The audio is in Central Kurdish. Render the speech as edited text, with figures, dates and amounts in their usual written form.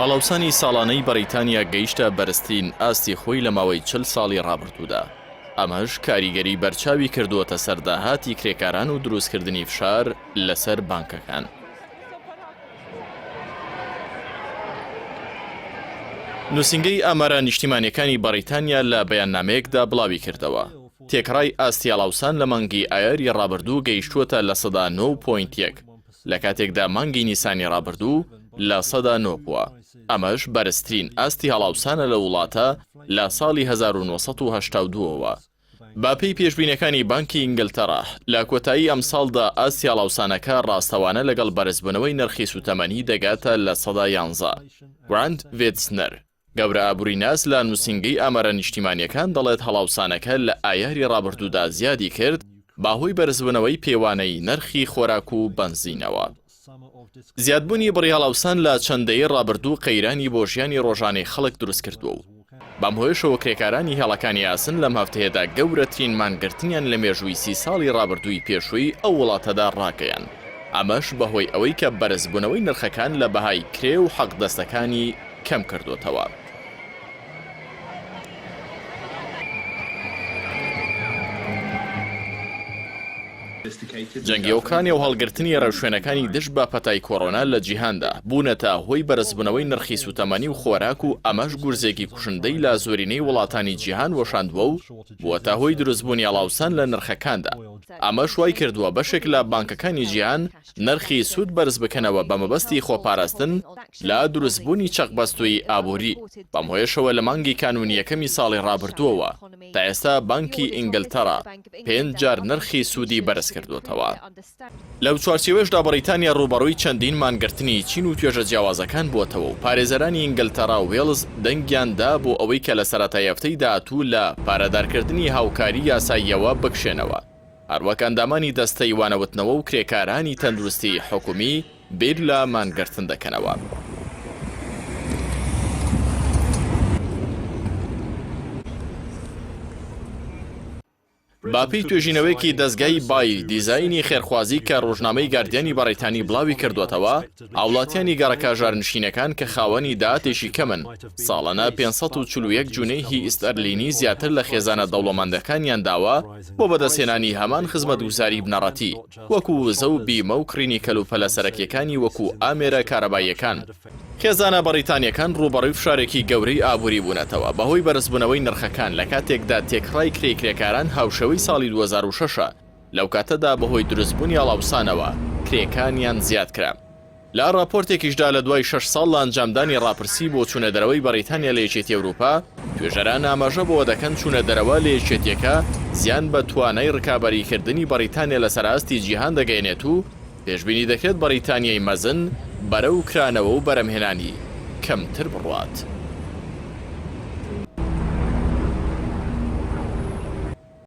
هەڵاوسانی ساڵانەی بەریتانیا گەیشتە بەرزترین ئاستی خۆی لە ماوەی 40 ساڵی ڕابردوودا. ئەمەش کاریگەری بەرچاوی کردووەتە سەرداهاتی کرێکاران و دروستکردنی فشار لەسەر بانکەکان. نووسینگەی ئامارە نیشتیمانیەکانی بەریتانیا لە بەیاننامەیەکدا بڵاوی کردەوە. تێکڕای ئاستی هەڵاوسان لە مانگی ئایاری ڕابردوو گەیشتووەتە لە 9.1 لە کاتێکدا مانگی نیسانی ڕابردوو لە 9 بووە. ئەمەش بەرزترین ئاستی هەڵاوسانە لە وڵاتە لە ساڵی 1982ەوە. باپەی پێشبینەکانی بانکی ئینگلتەرا لە کۆتایی ئەم ساڵدا ئاستی هەڵاوسانەکە ڕاستەوانە لەگەڵ بەرزبوونەوەی نرخی سوتەمەنی دەگاتە لە 11. گراند ڤێتسنەر گەورە ئابووریناس لە نووسینگەی ئامارە نیشتیمانیەکان دەڵێت هەڵاوسانەکە لە ئایاری ڕابردوودا زیادی کرد باهۆی بەرزبوونەوەی پێوانەی نرخی خۆراک و بەنزینەوە. زیادبوونی بڕی هەڵاوسان لە چەندەیە ڕابردوو قەیرانی بۆ ژیانی ڕۆژانەی خەڵک دروست کردووە و بەم هۆیشەوە کرێکارانی هێڵەکانی یاسن لەم هەفتەیەدا گەورەترین مانگرتنیان لە مێژووی 30 ساڵی ڕابردووی پێشووی ئەو وڵاتەدا ڕاگەیان. ئەمەش بەهۆی ئەوەی کە بەرزبوونەوەی نرخەکان لە بەهای کرێ و حەقدەستەکانی کەم کردوتەوە. جەنگی ئۆکرانیا و هەڵگرتنی ڕێوشوێنەکانی دشت بە پەتای کۆڕۆنا لە جیهاندا بوونەتە هۆی بەرزبوونەوەی نرخی سوتەمەنی و خۆراک و ئەمەش گورزێکی کوشندەی لە زۆرینەی وڵاتانی جیهان وەشاندووە و بووەتە هۆی دروستبوونی هەڵاوسان لە نرخەکاندا. ئەمەش وای کردووە بەشێک لە بانکەکانی جیهان نرخی سوود بەرز بکەنەوە بە مەبەستی خۆپاراستن لە دروستبوونی چەقبەستووی ئابووری. بەم هۆیشەوە لە مانگی کانونیەکەمی ساڵی ڕابردووەوە تا ئێستا بانکی ئینگلتەرا 5 جار نرخی سوودی بەرز کردوتەوە. لەو چوارچێوەشدا بەریتانیا ڕوبەڕووی چەندین مانگرتنی چین و توێژە جیاوازەکان بووەتەوە و پارێزەرانی ئینگلتەرا و وێڵز دەنگیاندا بۆ ئەوەی کە لە سەرەتای هەفتەی داهاتوو لە پارەدارکردنی هاوکاری یاساییەوە بکشێنەوە. هەروەک ئەندامانی دەستەی وانەوتنەوە و کرێکارانی تەندروستی حکومی بیر لە مانگرتن دەکەنەوە. باپی توێژینەوەیکی دەستگای بای دیزاینی خێرخوازی کە ڕۆژنامەی گاردیانی بەریتانی بڵاوی کردوتەوە ئاوڵاتیانی گەڕەکە ژارنشینەکان کە خاوەنی داهاتێکی کەمن ساڵانە 541 جونەی ئیستەرلینی زیاتر لە خێزانە دەوڵەمەندەکانیان داوە بۆ بەدەستهێنانی هەمان خزمەتگوزاری بنەڕەتی وەکو وزە و بیمە و کڕینی کەلوپەلە سەرەکیەکانی وەکو ئامێرە کارەباییەکان. خێزانە بەریتانیەکان ڕوبەڕووی فشارێکی گەورەی ئابووری بوونەتەوە بەهۆی بەرزبوونەوەی نرخەکان لە کاتێکدا تێکڕای کرێکاران هاوشەوەی ساڵی 2006 لەو کاتەدا بەهۆی دروستبوونی هەڵاوسانەوە کرێکانیان زیاد کرا. لە راپۆرتێکیشدا لە دوای 6 ساڵ لە ئەنجامدانی ڕاپرسی بۆ چوونە دەرەوەی بەریتانیا لە یەکێتی ئەوروپا توێژەران ئاماژە بۆ دەکەن چوونە دەرەوە لە یەکێتیەکە زیان بە توانای ڕکابەریکردنی بەریتانیا لە سەرئاستی جیهان دەگەێنێت و پێشبینی دەکرێت بەریتانیای مەزن بەرەو کرانەوە و بەرەمهێنانی کەمتر بڕوات.